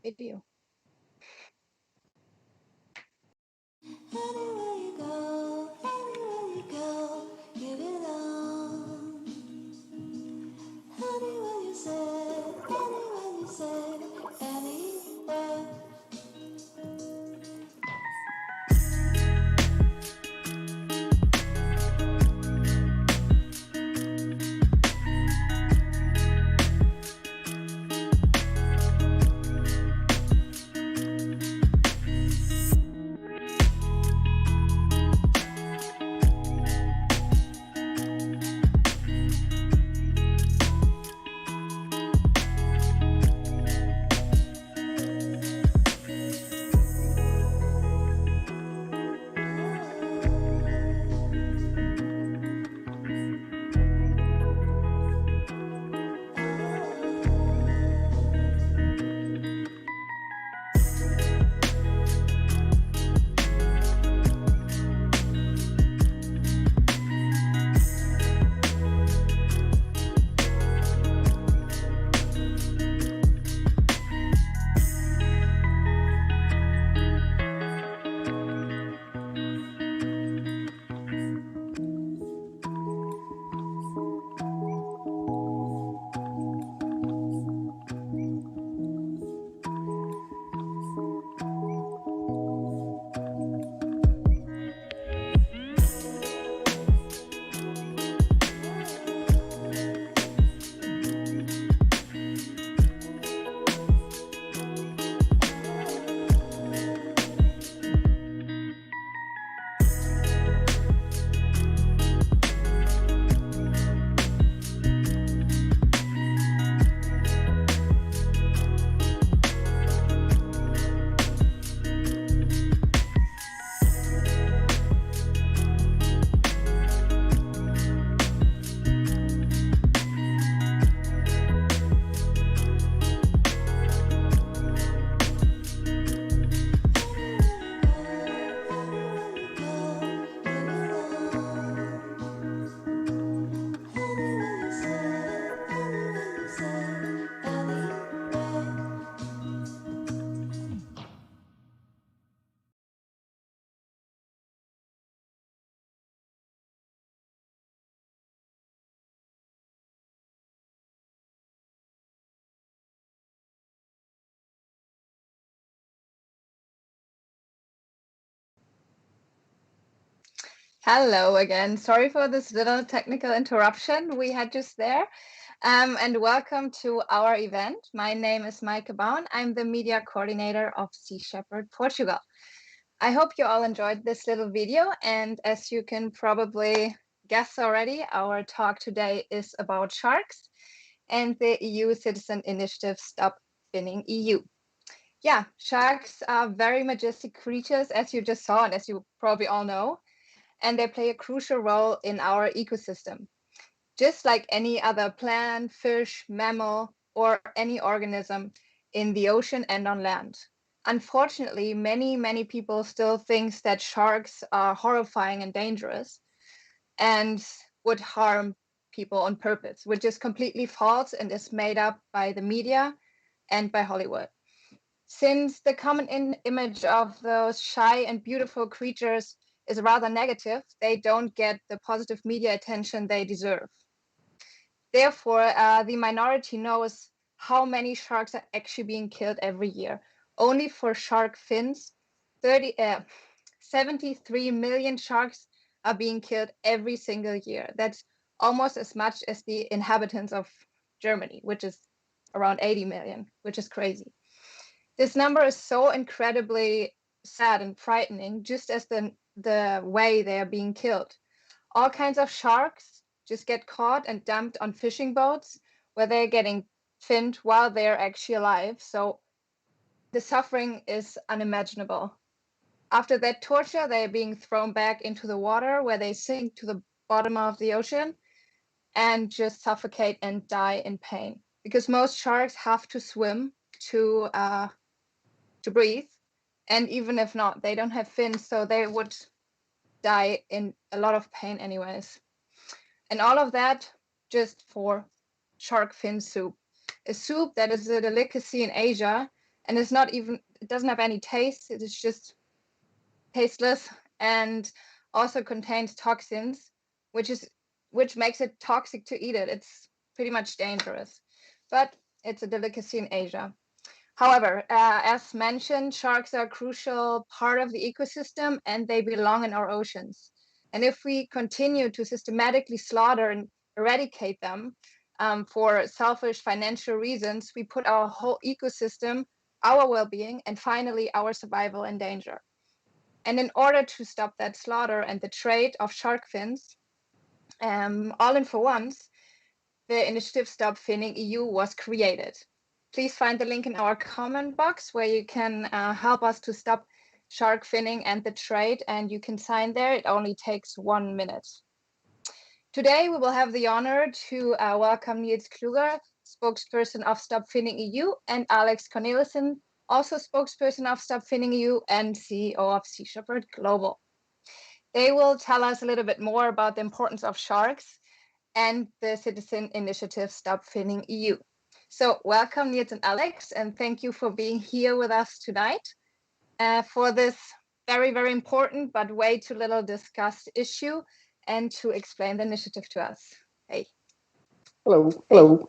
Video. Anywhere you go, you belong. Anywhere you say, anywhere. Hello again. Sorry for this little technical interruption we had just there. And welcome to our event. My name is Maike Baun. I'm the media coordinator of Sea Shepherd Portugal. I hope you all enjoyed this little video. And as you can probably guess already, our talk today is about sharks and the EU citizen initiative Stop Finning EU. Yeah, sharks are very majestic creatures, as you just saw, and as you probably all know, and they play a crucial role in our ecosystem. Just like any other plant, fish, mammal, or any organism in the ocean and on land. Unfortunately, many people still think that sharks are horrifying and dangerous and would harm people on purpose, which is completely false and is made up by the media and by Hollywood. Since the common image of those shy and beautiful creatures is rather negative, they don't get the positive media attention they deserve. Therefore, the minority knows how many sharks are actually being killed every year. Only for shark fins, 73 million sharks are being killed every single year. That's almost as much as the inhabitants of Germany, which is around 80 million, which is crazy. This number is so incredibly sad and frightening, just as the way they are being killed. All kinds of sharks just get caught and dumped on fishing boats where they're getting finned while they're actually alive. So the suffering is unimaginable. After that torture, they are being thrown back into the water where they sink to the bottom of the ocean and just suffocate and die in pain. Because most sharks have to swim to breathe, and even if not, they don't have fins, so they would die in a lot of pain anyways. And all of that just for shark fin soup, a soup that is a delicacy in Asia and it doesn't have any taste. It is just tasteless and also contains toxins, which makes it toxic to eat it. It's pretty much dangerous, but it's a delicacy in Asia. However, as mentioned, sharks are a crucial part of the ecosystem and they belong in our oceans. And if we continue to systematically slaughter and eradicate them for selfish financial reasons, we put our whole ecosystem, our well-being, and finally our survival in danger. And in order to stop that slaughter and the trade of shark fins, all in for once, the initiative Stop Finning EU was created. Please find the link in our comment box where you can help us to stop shark finning and the trade, and you can sign there. It only takes 1 minute. Today, we will have the honor to welcome Nils Kluger, spokesperson of Stop Finning EU, and Alex Cornelissen, also spokesperson of Stop Finning EU and CEO of Sea Shepherd Global. They will tell us a little bit more about the importance of sharks and the citizen initiative Stop Finning EU. So welcome Nils and Alex, and thank you for being here with us tonight for this very, very important but way too little discussed issue and to explain the initiative to us. Hey. Hello. Hello.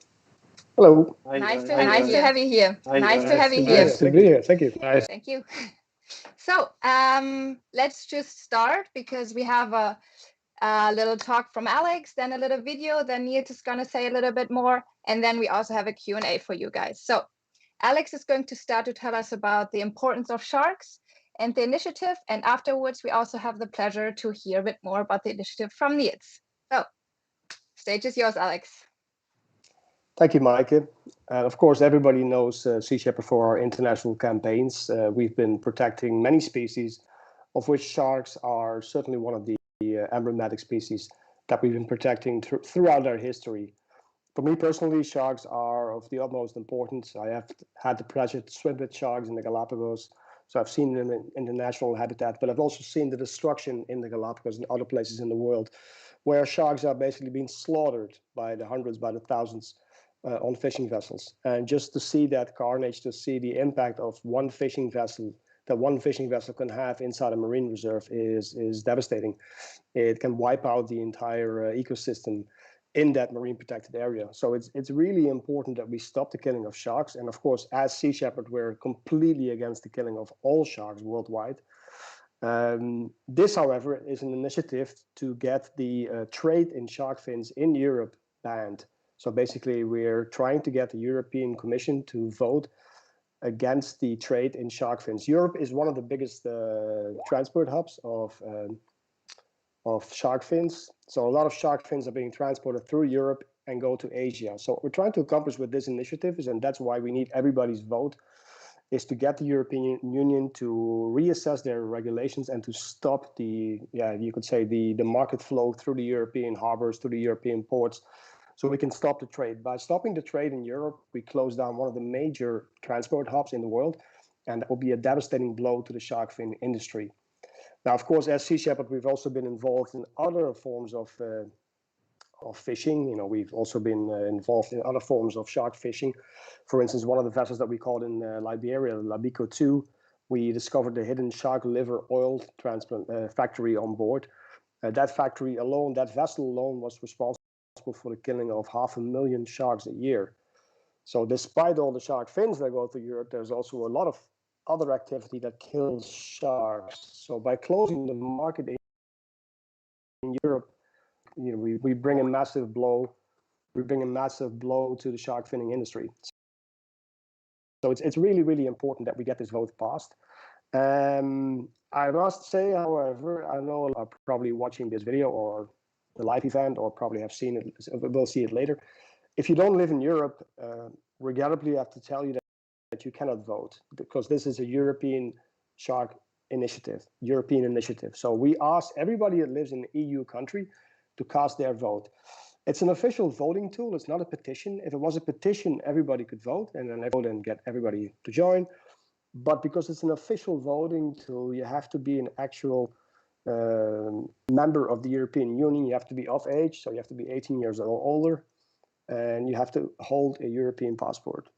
Hello. Nice to have you here. Nice to have you here. Nice to be here. Thank you. Nice. Thank you. So let's just start because we have a little talk from Alex, then a little video, then Nils is going to say a little bit more, and then we also have a Q&A for you guys. So Alex is going to start to tell us about the importance of sharks and the initiative, and afterwards we also have the pleasure to hear a bit more about the initiative from Nils. So stage is yours, Alex. Thank you, Maaike. Of course, everybody knows Sea Shepherd for our international campaigns. We've been protecting many species, of which sharks are certainly one of the emblematic species that we've been protecting throughout our history. For me personally, sharks are of the utmost importance. I have had the pleasure to swim with sharks in the Galapagos, so I've seen them in the natural habitat, but I've also seen the destruction in the Galapagos and other places in the world where sharks are basically being slaughtered by the hundreds, by the thousands on fishing vessels. And just to see that carnage, to see the impact of one fishing vessel that one fishing vessel can have inside a marine reserve is devastating. It can wipe out the entire ecosystem in that marine protected area. So it's really important that we stop the killing of sharks. And of course, as Sea Shepherd, we're completely against the killing of all sharks worldwide. This, however, is an initiative to get the trade in shark fins in Europe banned. So basically, we're trying to get the European Commission to vote against the trade in shark fins. Europe is one of the biggest transport hubs of shark fins. So a lot of shark fins are being transported through Europe and go to Asia. So what we're trying to accomplish with this initiative is, and that's why we need everybody's vote, is to get the European Union to reassess their regulations and to stop the, you could say the market flow through the European harbors, through the European ports, so we can stop the trade. By stopping the trade in Europe, we close down one of the major transport hubs in the world, and that will be a devastating blow to the shark fin industry. Now, of course, as Sea Shepherd, we've also been involved in other forms of fishing. You know, we've also been involved in other forms of shark fishing. For instance, one of the vessels that we caught in Liberia, Labico 2, we discovered the hidden shark liver oil transplant factory on board. That factory alone, that vessel alone, was responsible for the killing of 500,000 sharks a year. So despite all the shark fins that go to Europe, there's also a lot of other activity that kills sharks. So by closing the market in Europe, you know, we bring a massive blow. We bring a massive blow to the shark finning industry. So it's really, really important that we get this vote passed. I must say, however, I know are probably watching this video or the live event, or probably have seen it, will see it later. If you don't live in Europe, regrettably, I have to tell you that you cannot vote, because this is a European shark initiative, European initiative. So we ask everybody that lives in an EU country to cast their vote. It's an official voting tool. It's not a petition. If it was a petition, everybody could vote, and then vote and get everybody to join. But because it's an official voting tool, you have to be an actual member of the European Union. You have to be of age, so you have to be 18 years or older, and you have to hold a European passport.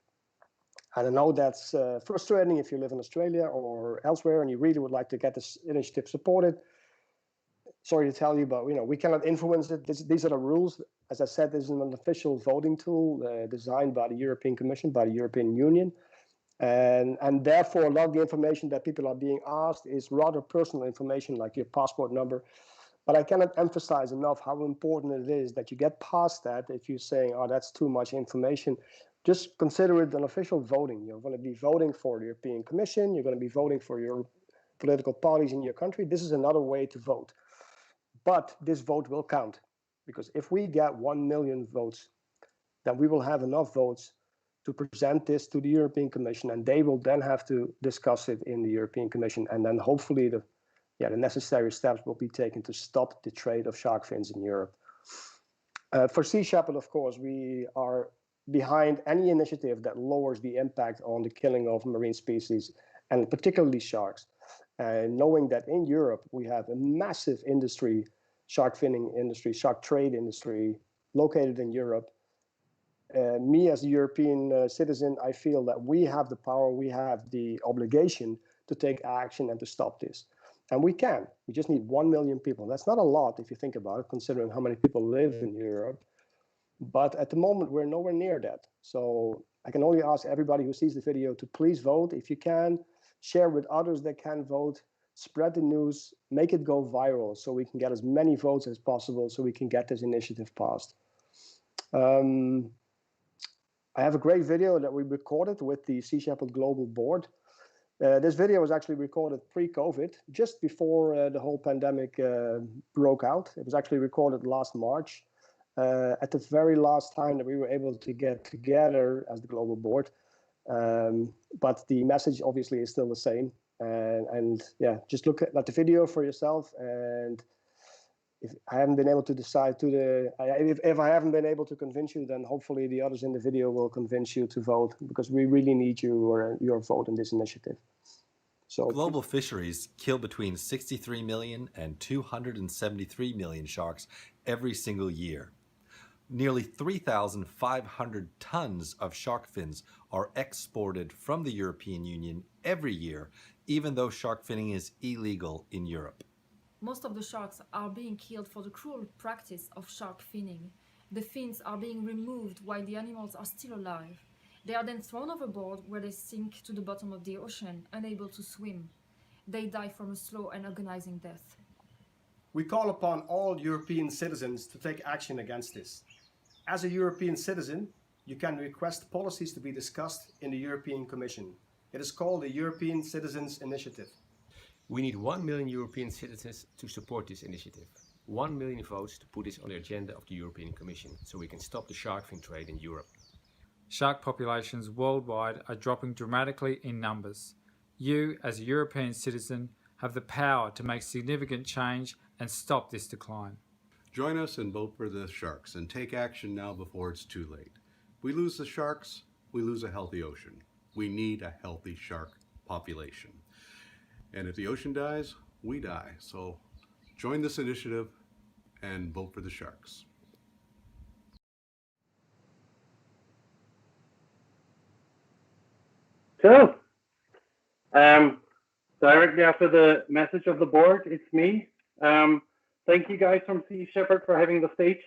And I know that's frustrating if you live in Australia or elsewhere and you really would like to get this initiative supported. Sorry to tell you, but we cannot influence it. These are the rules. As I said, this is an official voting tool designed by the European Commission, by the European Union. And therefore, a lot of the information that people are being asked is rather personal information, like your passport number. But I cannot emphasize enough how important it is that you get past that. If you're saying, oh, that's too much information, just consider it an official voting. You're going to be voting for the European Commission. You're going to be voting for your political parties in your country. This is another way to vote. But this vote will count, because if we get 1 million votes, then we will have enough votes to present this to the European Commission, and they will then have to discuss it in the European Commission, and then hopefully the necessary steps will be taken to stop the trade of shark fins in Europe. For Sea Shepherd, of course, we are behind any initiative that lowers the impact on the killing of marine species, and particularly sharks. And knowing that in Europe we have a massive industry, shark finning industry, shark trade industry located in Europe, me as a European citizen, I feel that we have the power, we have the obligation to take action and to stop this. And we can. We just need 1 million people. That's not a lot if you think about it, considering how many people live in Europe. But at the moment, we're nowhere near that. So I can only ask everybody who sees the video to please vote if you can, share with others that can vote, spread the news, make it go viral so we can get as many votes as possible so we can get this initiative passed. I have a great video that we recorded with the Sea Shepherd Global Board. This video was actually recorded pre-COVID, just before the whole pandemic broke out. It was actually recorded last March, at the very last time that we were able to get together as the Global Board. But the message obviously is still the same. And yeah, just look at the video for yourself. And if I haven't been able to decide if I haven't been able to convince you, then hopefully the others in the video will convince you to vote, because we really need your vote in this initiative. So global fisheries kill between 63 million and 273 million sharks every single year. Nearly 3,500 tons of shark fins are exported from the European Union every year, even though shark finning is illegal in Europe. Most of the sharks are being killed for the cruel practice of shark finning. The fins are being removed while the animals are still alive. They are then thrown overboard, where they sink to the bottom of the ocean, unable to swim. They die from a slow and agonizing death. we call upon all European citizens to take action against this. As a European citizen, you can request policies to be discussed in the European Commission. It is called the European Citizens Initiative. We need 1 million European citizens to support this initiative. 1 million votes to put this on the agenda of the European Commission, so we can stop the shark fin trade in Europe. Shark populations worldwide are dropping dramatically in numbers. You, as a European citizen, have the power to make significant change and stop this decline. Join us and vote for the sharks and take action now before it's too late. If we lose the sharks, we lose a healthy ocean. We need a healthy shark population. And if the ocean dies, we die. So join this initiative and vote for the sharks. So, directly after the message of the board, it's me. Thank you guys from Sea Shepherd for having the stage.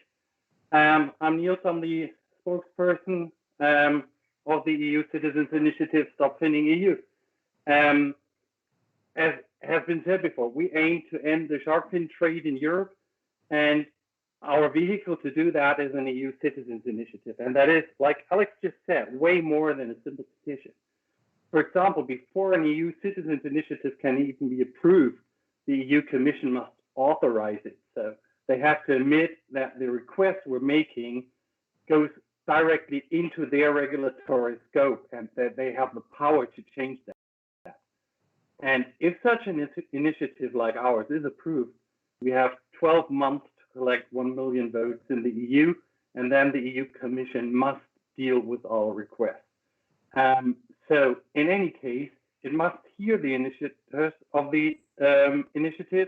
I'm Nils, I'm the spokesperson of the EU Citizens Initiative, StopFinningEU. As has been said before, we aim to end the shark fin trade in Europe, and our vehicle to do that is an EU Citizens Initiative. And that is, like Alex just said, way more than a simple petition. For example, before an EU Citizens Initiative can even be approved, the EU Commission must authorize it. So they have to admit that the request we're making goes directly into their regulatory scope and that they have the power to change that. And if such an initiative like ours is approved, we have 12 months to collect 1 million votes in the EU, and then the EU Commission must deal with our request. So in any case, it must hear the initiators of the initiative,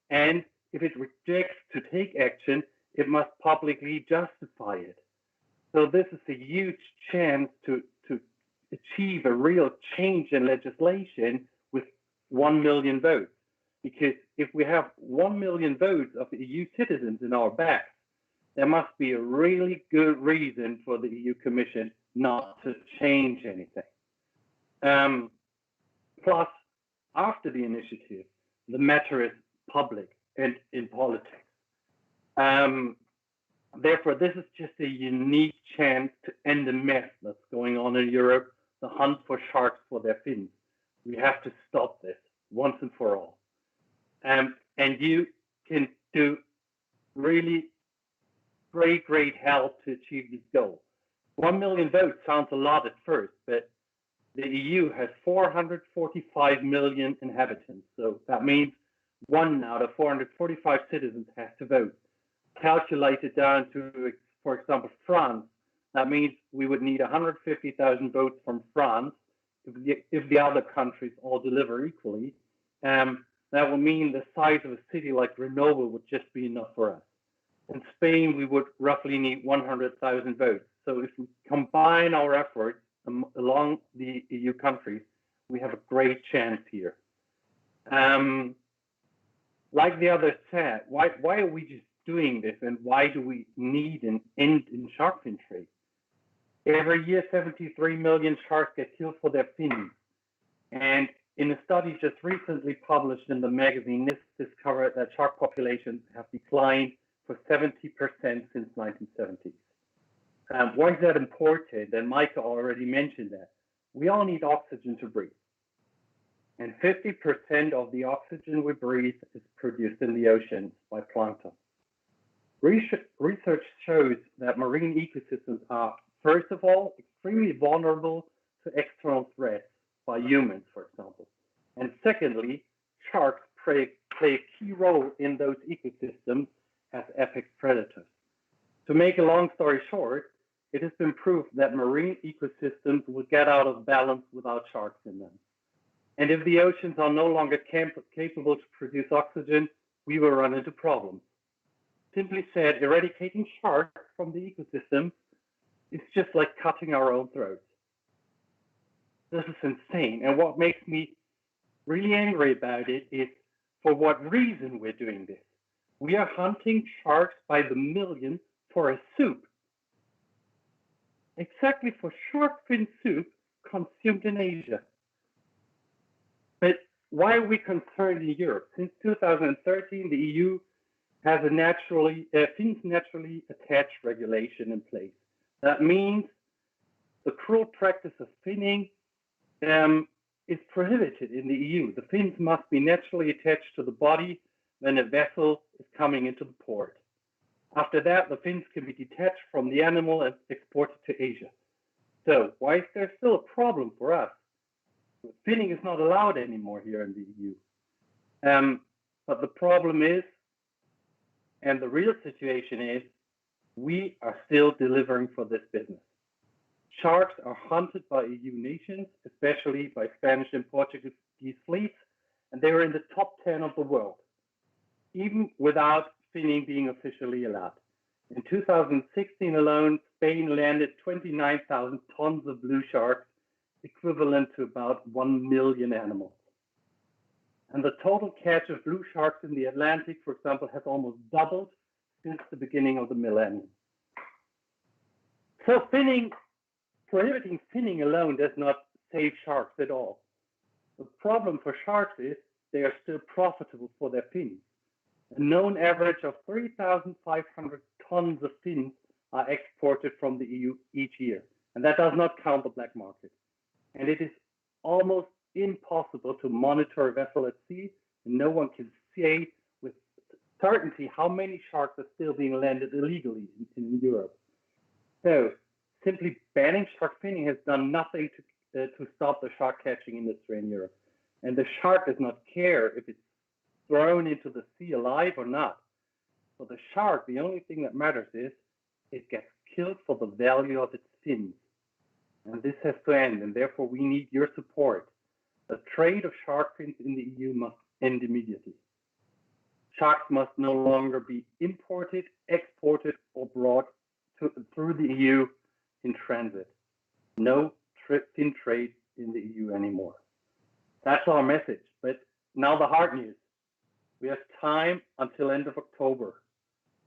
and if it rejects to take action, it must publicly justify it. So this is a huge chance to achieve a real change in legislation with 1 million votes. Because if we have 1 million votes of EU citizens in our backs, there must be a really good reason for the EU Commission not to change anything. Plus, after the initiative, the matter is public and in politics. Therefore, this is just a unique chance to end the mess that's going on in Europe, the hunt for sharks for their fins. We have to stop this once and for all. And you can do really great help to achieve this goal. 1 million votes sounds a lot at first, but the EU has 445 million inhabitants. So that means 1 out of 445 citizens has to vote. Calculated down to, for example, France, that means we would need 150,000 votes from France if the other countries all deliver equally. That would mean the size of a city like Grenoble would just be enough for us. In Spain, we would roughly need 100,000 votes. So if we combine our efforts along the EU countries, we have a great chance here. Like the others said, why are we just doing this, and why do we need an end in shark fin trade? Every year, 73 million sharks get killed for their fins. And in a study just recently published in the magazine, this discovered that shark populations have declined for 70% since 1970s. Why is that important? And Micah already mentioned that. We all need oxygen to breathe. And 50% of the oxygen we breathe is produced in the oceans by plankton. Research shows that marine ecosystems are, first of all, extremely vulnerable to external threats by humans, for example. And secondly, sharks play a key role in those ecosystems as apex predators. To make a long story short, it has been proved that marine ecosystems will get out of balance without sharks in them. And if the oceans are no longer capable to produce oxygen, we will run into problems. Simply said, eradicating sharks from the ecosystem is just like cutting our own throats. This is insane. And what makes me really angry about it is for what reason we're doing this. We are hunting sharks by the million for a soup. Exactly for shark fin soup consumed in Asia. But why are we concerned in Europe? Since 2013, the EU has a fins naturally attached regulation in place. That means the cruel practice of finning is prohibited in the EU. The fins must be naturally attached to the body when a vessel is coming into the port. After that, the fins can be detached from the animal and exported to Asia. So why is there still a problem for us? Finning is not allowed anymore here in the EU. But the problem is, and the real situation is, we are still delivering for this business. Sharks are hunted by EU nations, especially by Spanish and Portuguese fleets, and they are in the top 10 of the world, even without finning being officially allowed. In 2016 alone, Spain landed 29,000 tons of blue sharks, equivalent to about 1 million animals. And the total catch of blue sharks in the Atlantic, for example, has almost doubled since the beginning of the millennium. So prohibiting finning alone does not save sharks at all. The problem for sharks is they are still profitable for their fins. A known average of 3,500 tons of fins are exported from the EU each year. And that does not count the black market. And it is almost impossible to monitor a vessel at sea, and no one can say with certainty how many sharks are still being landed illegally in Europe. So simply banning shark finning has done nothing to stop the shark catching industry in Europe. And the shark does not care if it's thrown into the sea alive or not. For the shark, the only thing that matters is it gets killed for the value of its fins. And this has to end, and therefore we need your support. The trade of shark fins in the EU must end immediately. Sharks must no longer be imported, exported, or brought through the EU in transit. No fin trade in the EU anymore. That's our message. But now the hard news. We have time until end of October,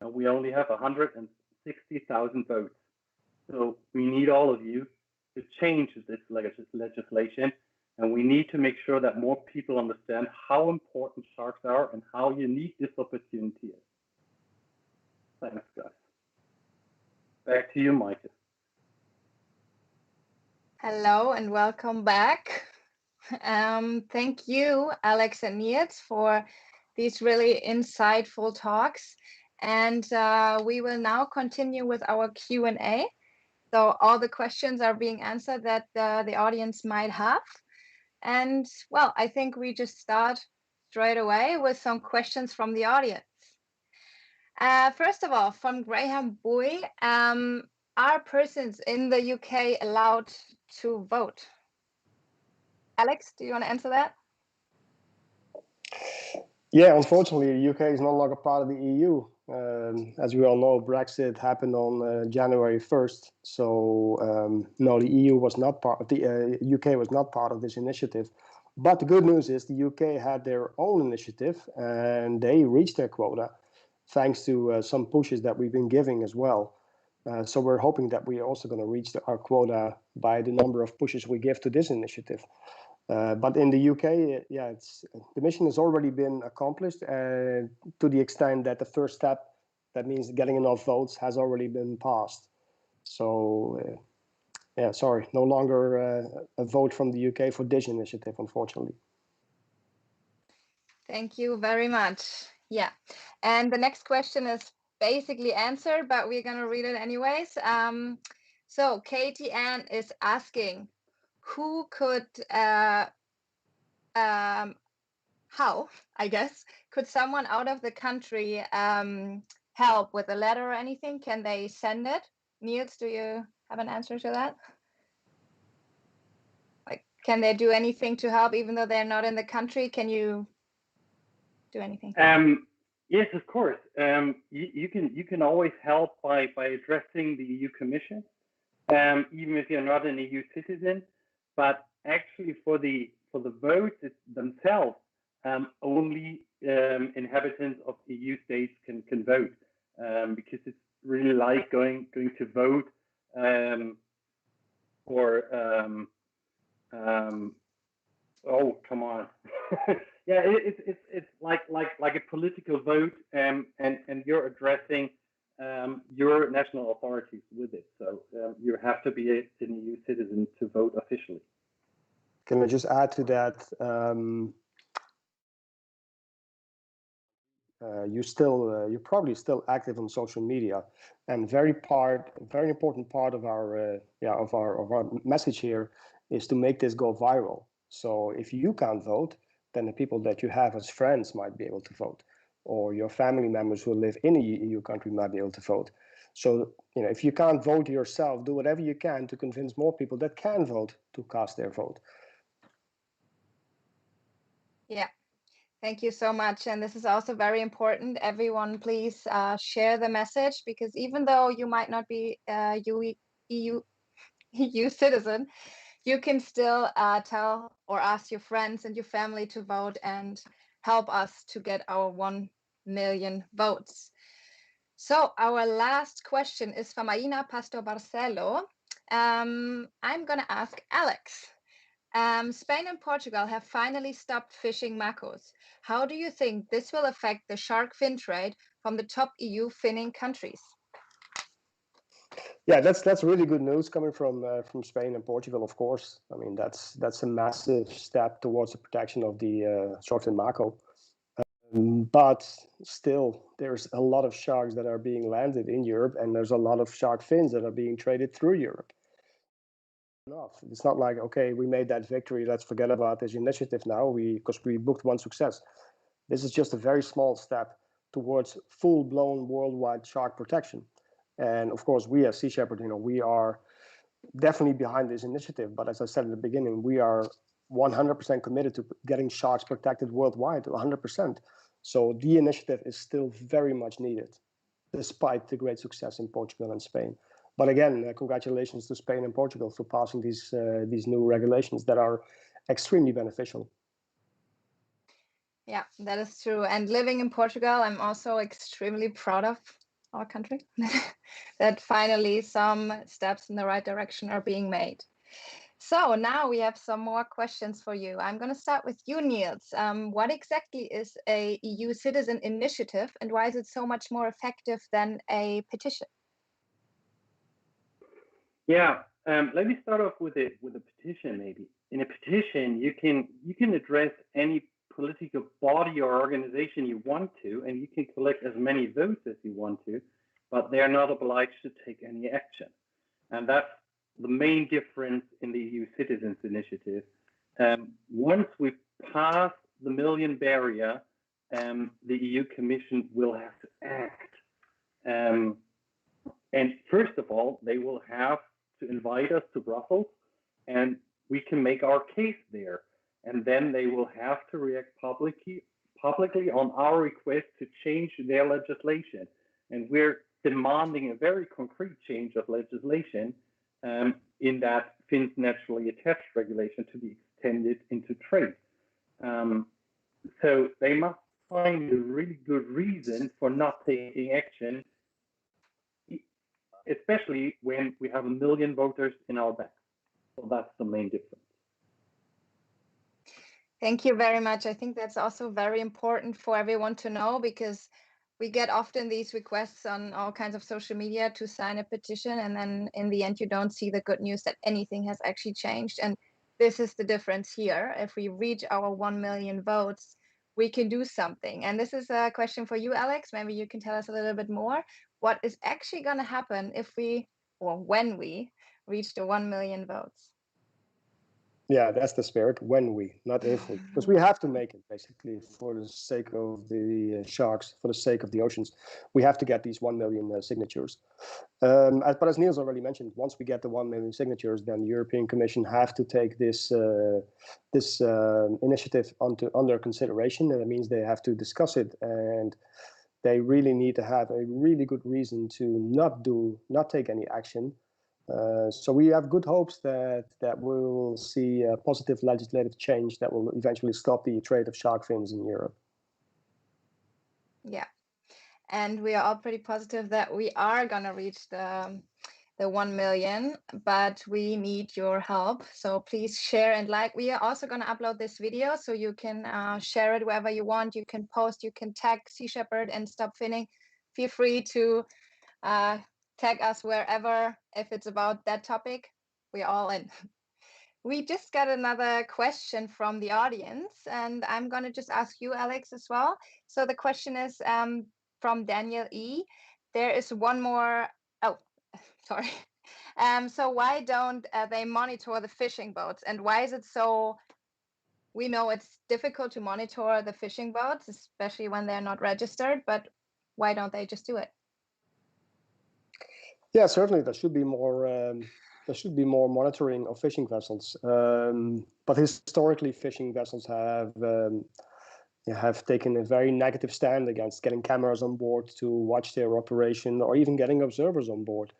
and we only have 160,000 votes. So we need all of you to change this legislation, and we need to make sure that more people understand how important sharks are and how unique this opportunity is. Thanks, guys. Back to you, Micah. Hello and welcome back. Thank you, Alex and Nils, for these really insightful talks. And we will now continue with our Q&A. So all the questions are being answered that the audience might have. And well, I think we just start straight away with some questions from the audience. First of all, from Graham Boy, are persons in the UK allowed to vote? Alex, do you want to answer that? Yeah, unfortunately, the UK is no longer part of the EU. As we all know, Brexit happened on January 1st. So no, the EU was not part of the UK was not part of this initiative. But the good news is the UK had their own initiative and they reached their quota, thanks to some pushes that we've been giving as well. So we're hoping that we're also going to reach our quota by the number of pushes we give to this initiative. But in the UK, yeah, the mission has already been accomplished to the extent that the first step, that means getting enough votes, has already been passed. So, yeah, sorry, no longer a vote from the UK for this initiative, unfortunately. Thank you very much. Yeah, and the next question is basically answered, but we're going to read it anyways. So Katie Ann is asking, who could, how, I guess, could someone out of the country help with a letter or anything? Can they send it? Nils, do you have an answer to that? Like, can they do anything to help even though they're not in the country? Can you do anything? Yes, of course. You can always help by addressing the EU Commission, even if you're not an EU citizen. But actually, for the votes themselves, only inhabitants of EU states can vote, because it's really like going to vote for oh, come on. Yeah, it's like a political vote, and you're addressing your national authorities with it. So you have to be an EU citizen to vote officially. Can I just add to that? You're probably still active on social media, and very important part of our message here is to make this go viral. So if you can't vote, then the people that you have as friends might be able to vote, or your family members who live in a EU country might be able to vote. So if you can't vote yourself, do whatever you can to convince more people that can vote to cast their vote. Yeah. Thank you so much. And this is also very important. Everyone, please share the message, because even though you might not be a EU citizen, you can still tell or ask your friends and your family to vote and help us to get our 1 million votes. So our last question is from Aina Pastor Barcelo. I'm going to ask Alex. Spain and Portugal have finally stopped fishing macos. How do you think this will affect the shark fin trade from the top EU finning countries? Yeah, that's really good news coming from Spain and Portugal, of course. I mean, that's a massive step towards the protection of the shark fin mako. But still, there's a lot of sharks that are being landed in Europe, and there's a lot of shark fins that are being traded through Europe. It's not like, okay, we made that victory, let's forget about this initiative now, because we booked one success. This is just a very small step towards full-blown worldwide shark protection. And of course, we as Sea Shepherd, we are definitely behind this initiative. But as I said in the beginning, we are 100% committed to getting sharks protected worldwide, 100%. So the initiative is still very much needed, despite the great success in Portugal and Spain. But again, congratulations to Spain and Portugal for passing these new regulations that are extremely beneficial. Yeah, that is true. And living in Portugal, I'm also extremely proud of our country that finally some steps in the right direction are being made. So now we have some more questions for you. I'm going to start with you, Nils. What exactly is a EU citizen initiative, and why is it so much more effective than a petition? Yeah, let me start off with a petition. Maybe in a petition, you can address any political body or organization you want to, and you can collect as many votes as you want to, but they are not obliged to take any action. And that's the main difference in the EU Citizens Initiative. Once we pass the million barrier, the EU Commission will have to act. And first of all, they will have to invite us to Brussels, and we can make our case there. And then they will have to react publicly on our request to change their legislation. And we're demanding a very concrete change of legislation in that fins naturally attached regulation to be extended into trade. So they must find a really good reason for not taking action, especially when we have 1 million voters in our back. So that's the main difference. Thank you very much. I think that's also very important for everyone to know, because we get often these requests on all kinds of social media to sign a petition, and then in the end you don't see the good news that anything has actually changed. And this is the difference here. If we reach our 1 million votes, we can do something. And this is a question for you, Alex. Maybe you can tell us a little bit more. What is actually going to happen if we, or when we, reach the 1 million votes? Yeah, that's the spirit. When we, not if we, because we have to make it basically for the sake of the sharks, for the sake of the oceans. We have to get these 1 million signatures. But as Niels already mentioned, once we get the 1 million signatures, then the European Commission have to take this initiative under consideration. And that means they have to discuss it, and they really need to have a really good reason to not take any action. So we have good hopes that we will see a positive legislative change that will eventually stop the trade of shark fins in Europe. Yeah, and we are all pretty positive that we are going to reach the 1 million, but we need your help. So please share and like. We are also going to upload this video, so you can share it wherever you want. You can post, you can tag Sea Shepherd and Stop Finning. Feel free to tag us wherever. If it's about that topic, we're all in. We just got another question from the audience, and I'm going to just ask you, Alex, as well. So the question is from Daniel E. There is one more. Oh, sorry. So why don't they monitor the fishing boats, and why is it so? We know it's difficult to monitor the fishing boats, especially when they're not registered, but why don't they just do it? Yeah, certainly there should be more. There should be more monitoring of fishing vessels. But historically, fishing vessels have taken a very negative stand against getting cameras on board to watch their operation, or even getting observers on board.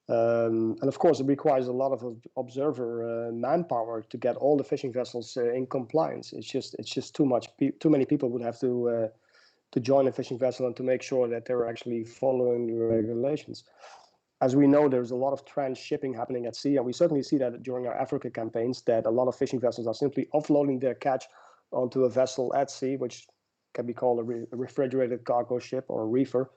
And of course, it requires a lot of observer manpower to get all the fishing vessels in compliance. It's just too much. Too many people would have to join a fishing vessel and to make sure that they're actually following the regulations. As we know, there's a lot of transshipping happening at sea, and we certainly see that during our Africa campaigns, that a lot of fishing vessels are simply offloading their catch onto a vessel at sea, which can be called a refrigerated cargo ship or a reefer.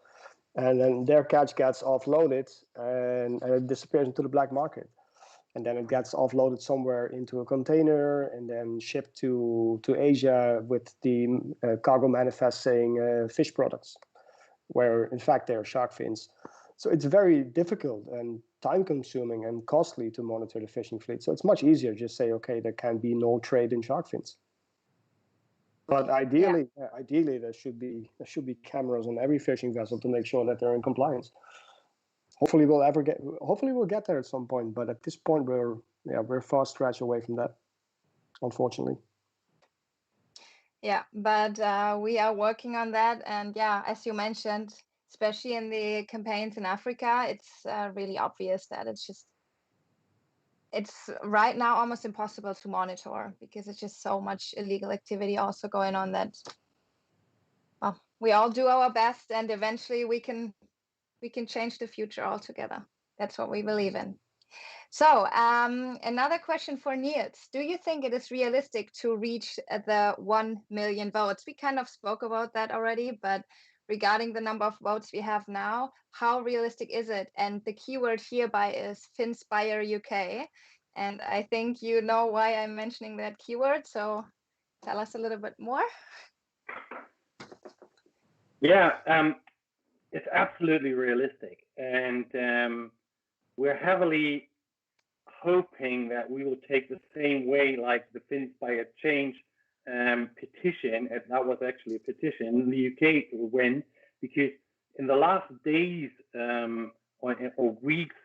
And then their catch gets offloaded and it disappears into the black market. And then it gets offloaded somewhere into a container and then shipped to Asia with the cargo manifest saying fish products, where in fact they are shark fins. So it's very difficult and time-consuming and costly to monitor the fishing fleet. So it's much easier just say, okay, there can be no trade in shark fins. But ideally, there should be cameras on every fishing vessel to make sure that they're in compliance. Hopefully we'll get there at some point. But at this point, we're far stretch away from that, unfortunately. Yeah, but we are working on that, and yeah, as you mentioned, especially in the campaigns in Africa, it's really obvious that it's right now almost impossible to monitor because it's just so much illegal activity also going on that, well, we all do our best and eventually we can change the future altogether. That's what we believe in. So another question for Nils. Do you think it is realistic to reach the 1 million votes? We kind of spoke about that already, but regarding the number of votes we have now, how realistic is it? And the keyword hereby is Finspire UK. And I think you know why I'm mentioning that keyword. So tell us a little bit more. Yeah, it's absolutely realistic. And we're heavily hoping that we will take the same way like the Finspire Change petition, and that was actually a petition in the UK to win, because in the last days or weeks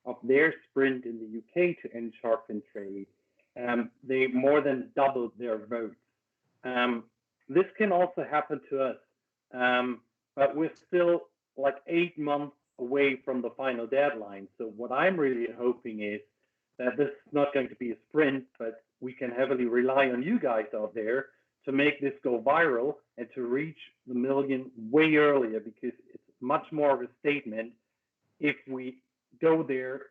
of their sprint in the UK to end shark fin trade, they more than doubled their votes. This can also happen to us, but we're still like 8 months away from the final deadline. So what I'm really hoping is that this is not going to be a sprint, but we can heavily rely on you guys out there to make this go viral and to reach the million way earlier, because it's much more of a statement if we go there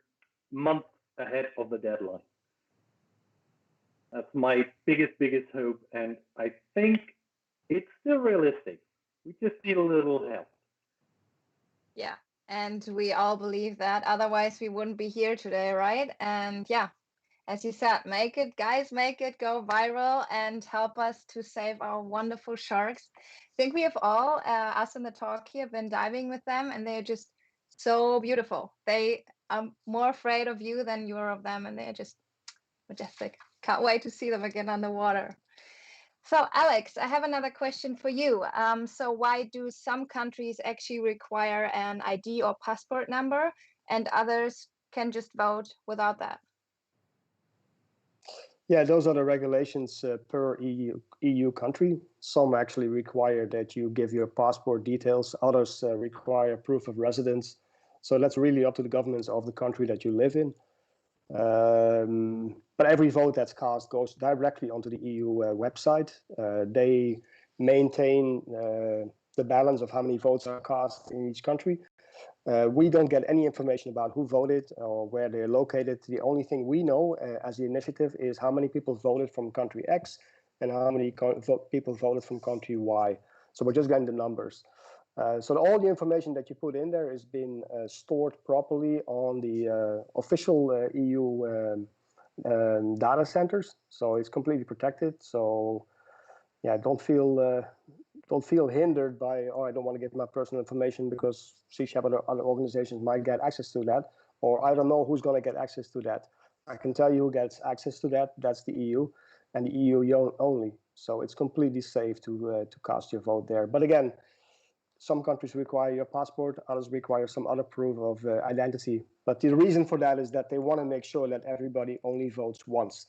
months ahead of the deadline. That's my biggest hope, and I think it's still realistic. We just need a little help. Yeah, and we all believe that. Otherwise, we wouldn't be here today, right? And yeah, as you said, make it, guys, make it go viral and help us to save our wonderful sharks. I think we have all, us in the talk here, been diving with them, and they're just so beautiful. They are more afraid of you than you're of them, and they're just majestic. Can't wait to see them again underwater. So Alex, I have another question for you. So why do some countries actually require an ID or passport number and others can just vote without that? Yeah, those are the regulations per EU country. Some actually require that you give your passport details. Others require proof of residence. So that's really up to the governments of the country that you live in. But every vote that's cast goes directly onto the EU website. They maintain the balance of how many votes are cast in each country. We don't get any information about who voted or where they're located. The only thing we know as the initiative is how many people voted from country X and how many people voted from country Y. So we're just getting the numbers. So all the information that you put in there has been stored properly on the official EU data centers. So it's completely protected. So yeah, don't feel hindered by, oh, I don't want to give my personal information because Sea Shepherd or other organizations might get access to that, or I don't know who's going to get access to that. I can tell you who gets access to that. That's the EU, and the EU only. So it's completely safe to cast your vote there. But again, some countries require your passport, others require some other proof of identity. But the reason for that is that they want to make sure that everybody only votes once.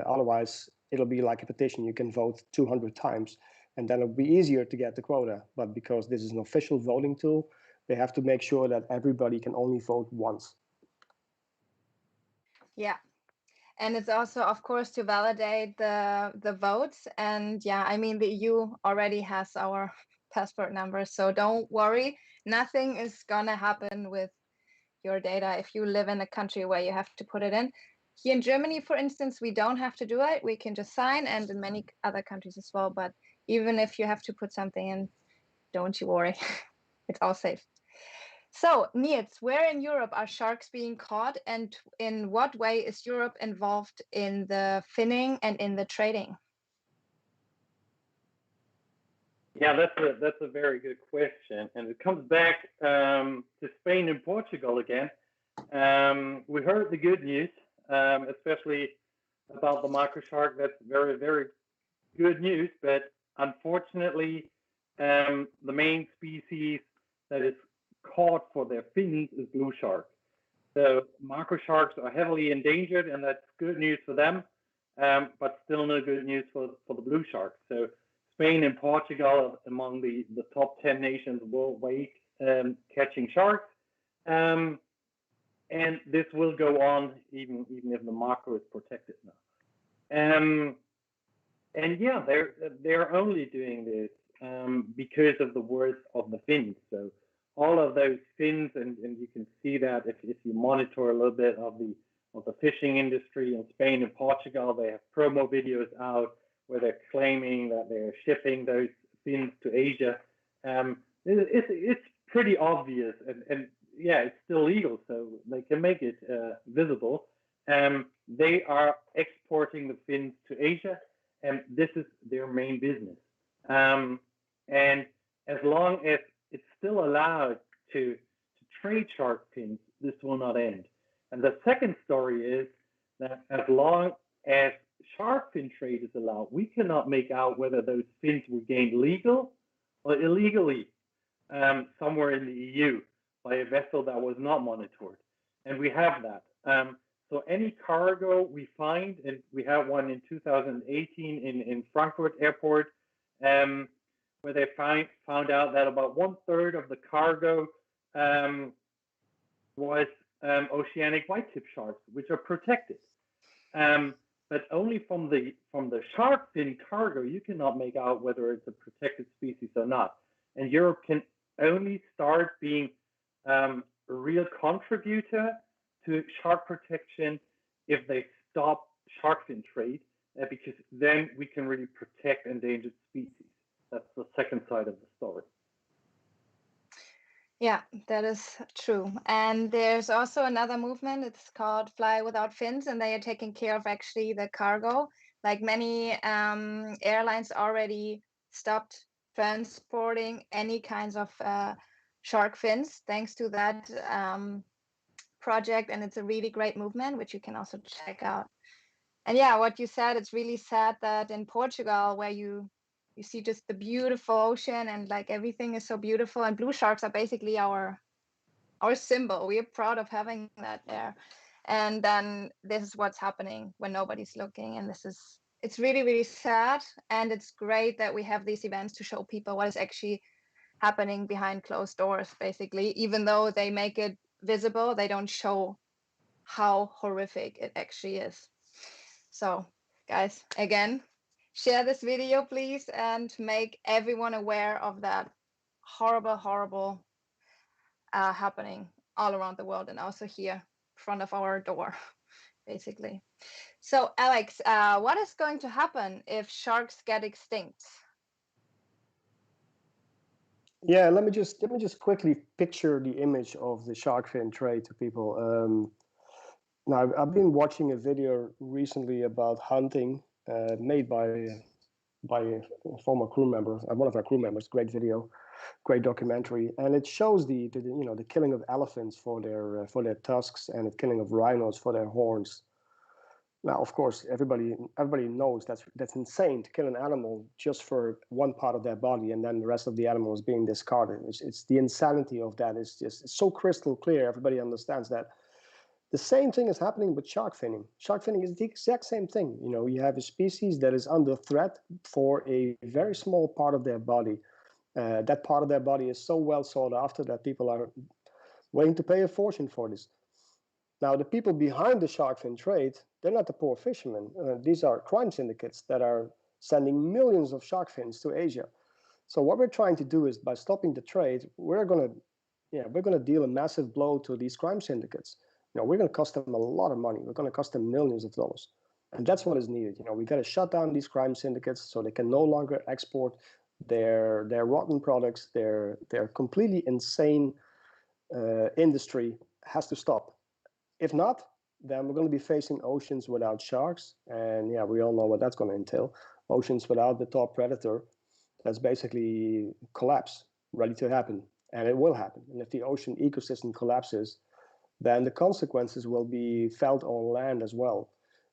Otherwise, it'll be like a petition. You can vote 200 times, and then it'll be easier to get the quota. But because this is an official voting tool, they have to make sure that everybody can only vote once. Yeah. And it's also, of course, to validate the votes. And yeah, I mean, the EU already has our passport number. So don't worry. Nothing is going to happen with your data if you live in a country where you have to put it in. Here in Germany, for instance, we don't have to do it. We can just sign, and in many other countries as well. But even if you have to put something in, don't you worry. It's all safe. So, Nils, where in Europe are sharks being caught, and in what way is Europe involved in the finning and in the trading? Yeah, that's a very good question, and it comes back to Spain and Portugal again. We heard the good news, especially about the micro shark. That's very, very good news, but unfortunately, the main species that is caught for their fins is blue shark. So macro sharks are heavily endangered, and that's good news for them, but still no good news for the blue shark. So Spain and Portugal among the top 10 nations worldwide catching sharks. And this will go on even if the macro is protected now. And yeah, they're only doing this because of the words of the Finns. So all of those Finns, and you can see that if you monitor a little bit of the fishing industry in Spain and Portugal, they have promo videos out where they're claiming that they're shipping those Finns to Asia. It's pretty obvious, and yeah, it's still legal, so they can make it visible. They are exporting the Finns to Asia, and this is their main business. And as long as it's still allowed to trade shark fins, this will not end. And the second story is that as long as shark fin trade is allowed, we cannot make out whether those fins were gained legal or illegally somewhere in the EU by a vessel that was not monitored. And we have that. So any cargo we find, and we had one in 2018 in Frankfurt airport, where they found out that about 1/3 of the cargo was oceanic white-tip sharks, which are protected. But only from the shark fin cargo, you cannot make out whether it's a protected species or not. And Europe can only start being a real contributor to shark protection if they stop shark fin trade, because then we can really protect endangered species. That's the second side of the story. Yeah, that is true. And there's also another movement. It's called Fly Without Fins, and they are taking care of actually the cargo. Like many airlines already stopped transporting any kinds of shark fins thanks to that project. And it's a really great movement, which you can also check out. And yeah, what you said, it's really sad that in Portugal, where you see just the beautiful ocean and like everything is so beautiful, and blue sharks are basically our symbol. We are proud of having that there. And then this is what's happening when nobody's looking. And it's really, really sad. And it's great that we have these events to show people what is actually happening behind closed doors, basically. Even though they make it visible, they don't show how horrific it actually is. So guys, again, share this video, please, and make everyone aware of that horrible, horrible happening all around the world, and also here in front of our door, basically. So Alex, what is going to happen if sharks get extinct? Yeah, let me just quickly picture the image of the shark fin trade to people. Now, I've been watching a video recently about hunting made by a former crew member, one of our crew members. Great video, great documentary, and it shows the killing of elephants for their tusks, and the killing of rhinos for their horns. Now, of course, everybody knows that's insane to kill an animal just for one part of their body, and then the rest of the animal is being discarded. It's the insanity of that is just so crystal clear. Everybody understands that. The same thing is happening with shark finning. Shark finning is the exact same thing. You have a species that is under threat for a very small part of their body. That part of their body is so well sought after that people are willing to pay a fortune for this. Now, the people behind the shark fin trade, they're not the poor fishermen. These are crime syndicates that are sending millions of shark fins to Asia. So what we're trying to do is, by stopping the trade, we're going to deal a massive blow to these crime syndicates. We're going to cost them a lot of money. We're going to cost them millions of dollars. And that's what is needed. We got to shut down these crime syndicates so they can no longer export their rotten products. Their completely insane industry has to stop. If not, then we're going to be facing oceans without sharks. And yeah, we all know what that's going to entail. Oceans without the top predator. That's basically collapse, ready to happen. And it will happen. And if the ocean ecosystem collapses, then the consequences will be felt on land as well.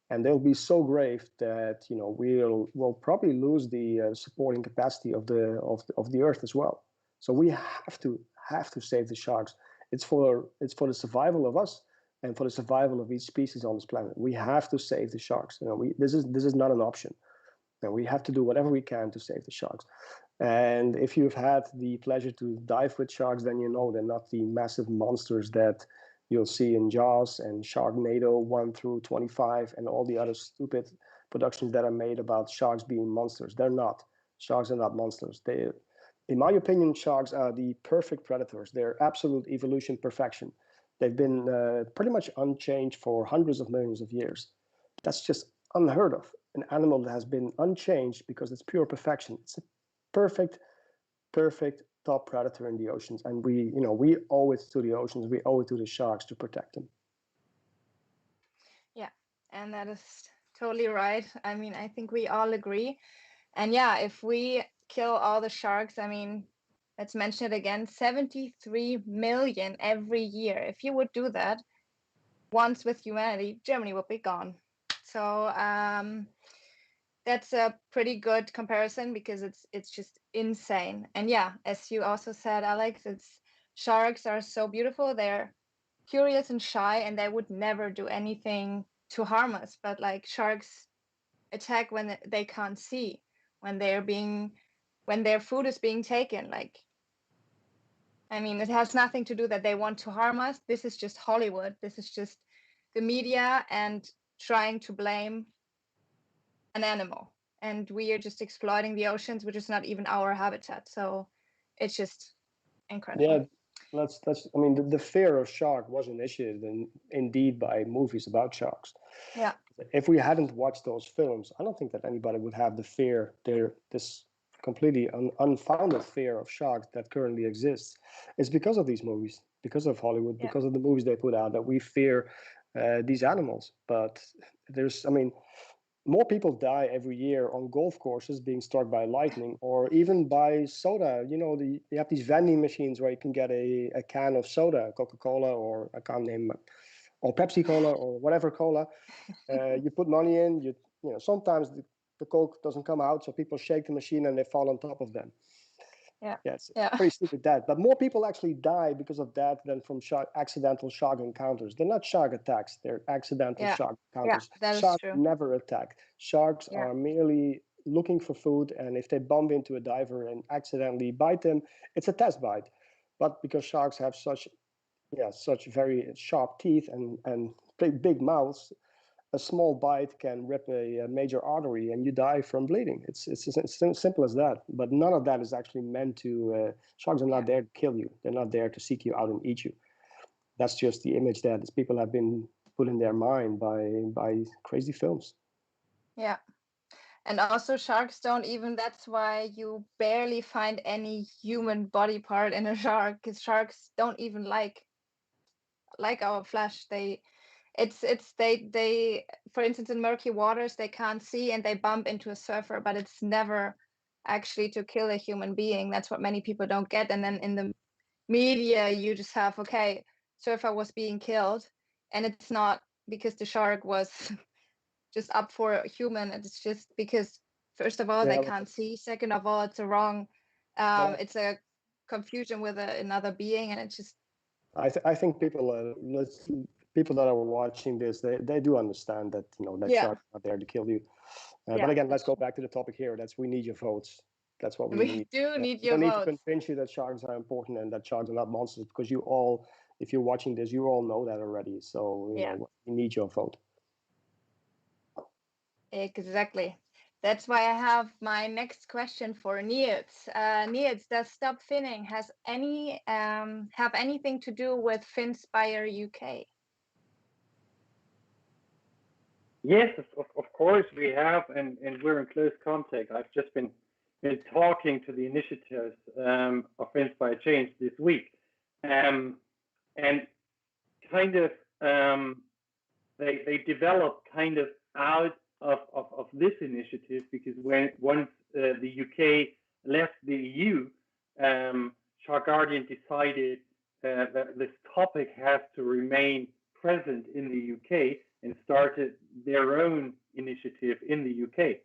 And they'll be so grave that we'll probably lose the supporting capacity of the earth as well. So we have to save the sharks. It's for the survival of us and for the survival of each species on this planet. We have to save the sharks. This is not an option. And we have to do whatever we can to save the sharks. And if you've had the pleasure to dive with sharks, then you know they're not the massive monsters that you'll see in Jaws and Sharknado 1 through 25 and all the other stupid productions that are made about sharks being monsters. They're not. Sharks are not monsters. They, in my opinion, sharks are the perfect predators. They're absolute evolution perfection. They've been pretty much unchanged for hundreds of millions of years. That's just unheard of. An animal that has been unchanged because it's pure perfection. It's a perfect, perfect top predator in the oceans, and we owe it to the oceans. We owe it to the sharks to protect them. Yeah, and that is totally right. I mean, I think we all agree. And yeah, if we kill all the sharks, I mean, let's mention it again, 73 million every year. If you would do that once with humanity, Germany would be gone. So that's a pretty good comparison because it's just insane. And yeah, as you also said, Alex, it's sharks are so beautiful. They're curious and shy, and they would never do anything to harm us. But like sharks attack when they can't see, when their food is being taken. Like, I mean, it has nothing to do that they want to harm us. This is just Hollywood. This is just the media and trying to blame an animal. And we are just exploiting the oceans, which is not even our habitat. So it's just incredible. Yeah, let's. I mean, the fear of shark was initiated indeed by movies about sharks. Yeah. If we hadn't watched those films, I don't think that anybody would have the fear. This completely unfounded fear of sharks that currently exists. It's because of these movies, because of Hollywood, Yeah. because of the movies they put out that we fear these animals. But I mean, more people die every year on golf courses being struck by lightning or even by soda. You have these vending machines where you can get a can of soda, Coca-Cola, or I can't name, or Pepsi Cola or whatever cola. You put money in, sometimes the Coke doesn't come out, so people shake the machine and they fall on top of them. Yeah. Yes, Yeah. pretty stupid that. But more people actually die because of that than from accidental shark encounters. They're not shark attacks; they're accidental Yeah. shark Yeah, encounters. that is Sharks true. never attack. Sharks Yeah. are merely looking for food, and if they bump into a diver and accidentally bite them, it's a test bite. But because sharks have such very sharp teeth and big mouths, a small bite can rip a major artery and you die from bleeding. It's as simple as that. But none of that is actually meant to. Sharks are not there to kill you. They're not there to seek you out and eat you. That's just the image that people have been put in their mind by crazy films. Yeah. And also sharks don't even, that's why you barely find any human body part in a shark, because sharks don't even like our flesh. They for instance, in murky waters they can't see and they bump into a surfer, but it's never actually to kill a human being. That's what many people don't get. And then in the media you just have, okay, surfer was being killed, and it's not because the shark was just up for a human. It's just because first of all they Yeah, can't see, second of all it's a wrong well, it's a confusion with another being, and it's just I think people that are watching this, they do understand that that yeah. sharks are not there to kill you. Yeah, But again, let's that's go true. back to the topic here. We need your votes. That's what we We need. do need We your don't need to votes. convince you that sharks are important and that sharks are not monsters, because you all, if you're watching this, you all know that already. So Yeah, we need your vote. exactly. That's why I have my next question for Nils. Nils, does Stop Finning have anything to do with Finspire UK? Yes, of course we have, and we're in close contact. I've just been talking to the initiatives of Inspire Change this week, and kind of they developed kind of out of this initiative, because once the UK left the EU, Shark Guardian decided that this topic has to remain present in the UK, and started their own initiative in the UK,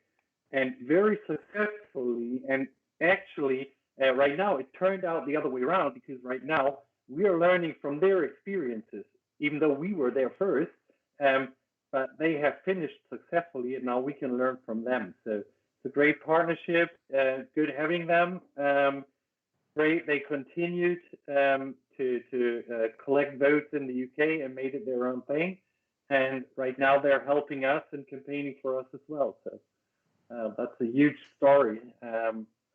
and very successfully. And actually, right now it turned out the other way around, because right now we are learning from their experiences, even though we were there first. But they have finished successfully, and now we can learn from them. So It's a great partnership. Good having them. Great. They continued to collect votes in the UK and made it their own thing. And right now they're helping us and campaigning for us as well. So that's a huge story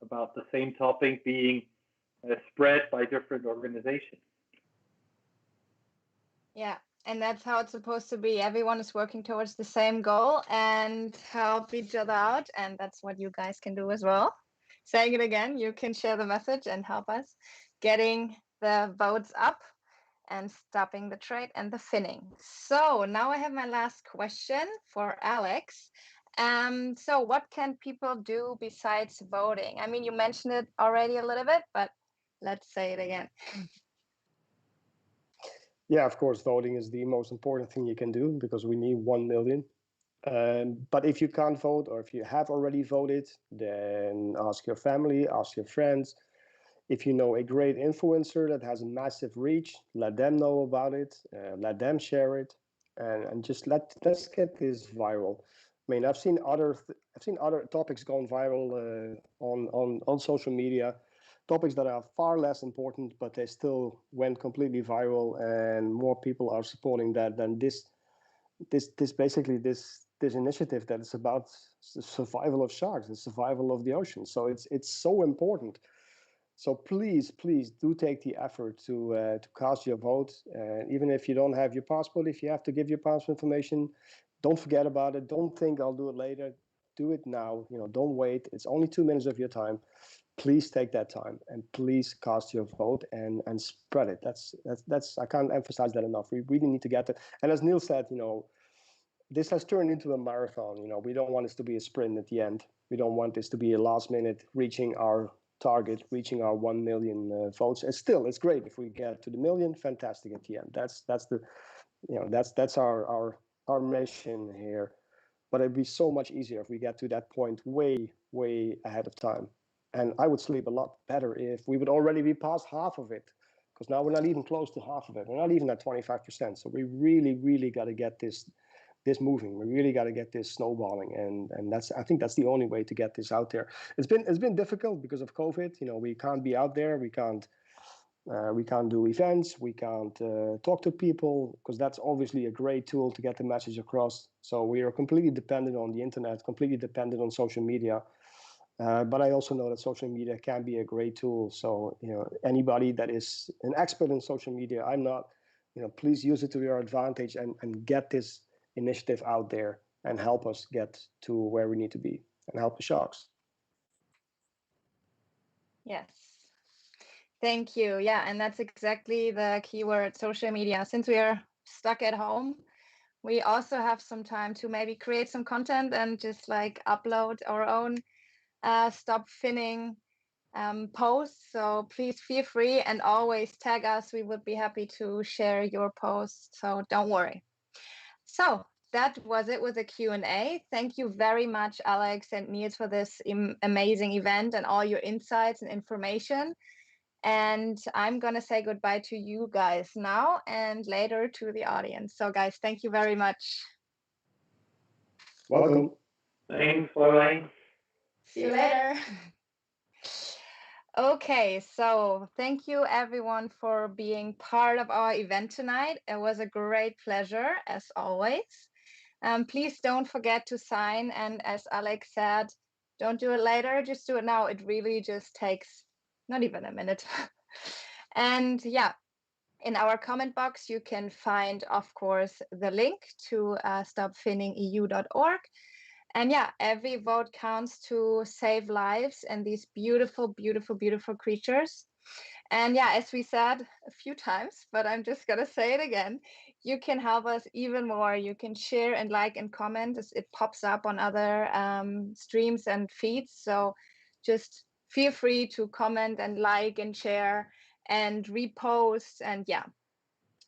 about the same topic being spread by different organizations. Yeah, and that's how it's supposed to be. Everyone is working towards the same goal and help each other out. And that's what you guys can do as well. Saying it again, you can share the message and help us getting the votes up and stopping the trade and the finning. So now I have my last question for Alex. So what can people do besides voting? I mean, you mentioned it already a little bit, but let's say it again. Yeah, of course, voting is the most important thing you can do because we need 1 million. But if you can't vote or if you have already voted, then ask your family, ask your friends. If you know a great influencer that has a massive reach, let them know about it, let them share it, and just let's get this viral. I mean, I've seen other topics going viral on social media, topics that are far less important, but they still went completely viral, and more people are supporting that than this initiative that is about the survival of sharks, the survival of the ocean. So it's so important. So please do take the effort to cast your vote. Even if you don't have your passport, if you have to give your passport information, don't forget about it. Don't think I'll do it later. Do it now. Don't wait. It's only 2 minutes of your time. Please take that time and please cast your vote and spread it. That's I can't emphasize that enough. We really need to get it. And as Nils said, this has turned into a marathon. We don't want this to be a sprint at the end. We don't want this to be a last minute reaching our target, reaching our 1 million votes. And still, it's great if we get to the million. Fantastic at the end. That's our mission here. But it'd be so much easier if we get to that point way ahead of time. And I would sleep a lot better if we would already be past half of it, because now we're not even close to half of it. We're not even at 25%. So we really got to get this moving. We really got to get this snowballing, and I think that's the only way to get this out there. It's been difficult because of COVID. We can't be out there. We can't do events. We can't talk to people, because that's obviously a great tool to get the message across. So we are completely dependent on the internet, completely dependent on social media. But I also know that social media can be a great tool. So anybody that is an expert in social media, I'm not. Please use it to your advantage and get this initiative out there and help us get to where we need to be and help the sharks. Yes. Thank you. Yeah, and that's exactly the keyword, social media. Since we are stuck at home, we also have some time to maybe create some content and just like upload our own Stop Finning posts. So please feel free and always tag us. We would be happy to share your posts. So don't worry. So that was it with the Q&A. Thank you very much, Alex and Nils, for this amazing event and all your insights and information. And I'm going to say goodbye to you guys now and later to the audience. So guys, thank you very much. Welcome. Thanks, bye. See you later. Okay, so thank you everyone for being part of our event tonight. It was a great pleasure, as always. Please don't forget to sign. And as Alex said, don't do it later, just do it now. It really just takes not even a minute. And yeah, in our comment box, you can find, of course, the link to StopFinningEU.org. And yeah, every vote counts to save lives and these beautiful, beautiful, beautiful creatures. And yeah, as we said a few times, but I'm just going to say it again, you can help us even more. You can share and like and comment as it pops up on other streams and feeds. So just feel free to comment and like and share and repost. And yeah.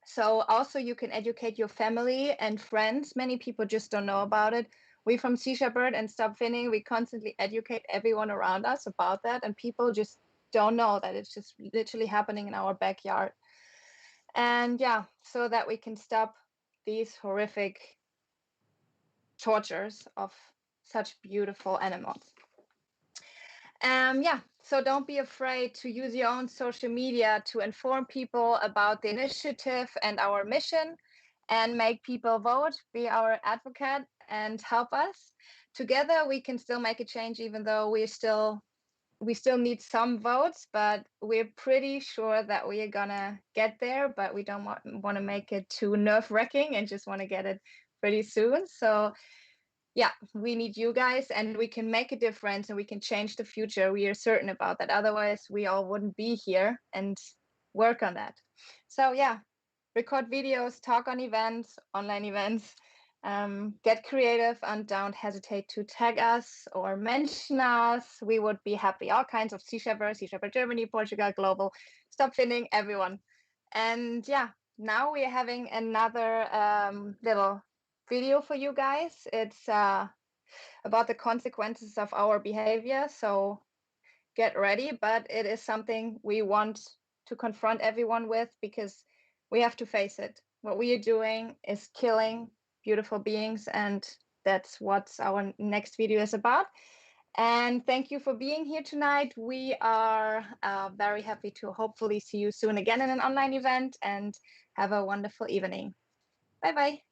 So also you can educate your family and friends. Many people just don't know about it. We from Sea Shepherd and Stop Finning, we constantly educate everyone around us about that. And people just don't know that it's just literally happening in our backyard. And yeah, so that we can stop these horrific tortures of such beautiful animals. Yeah, so don't be afraid to use your own social media to inform people about the initiative and our mission, and make people vote, be our advocate, and help us. Together, we can still make a change, even though we still need some votes, but we're pretty sure that we are gonna get there. But we don't want to make it too nerve-wracking and just want to get it pretty soon. So yeah, we need you guys, and we can make a difference, and we can change the future. We are certain about that. Otherwise, we all wouldn't be here and work on that. So yeah, record videos, talk on events, online events, get creative, and don't hesitate to tag us or mention us. We would be happy. All kinds of Sea Shepherd Germany, Portugal, Global, Stop Finning, everyone. And yeah, now we are having another little video for you guys. It's about the consequences of our behavior. So get ready, but it is something we want to confront everyone with, because we have to face it. What we are doing is killing beautiful beings, and that's what our next video is about. And thank you for being here tonight. We are very happy to hopefully see you soon again in an online event, and have a wonderful evening. Bye bye.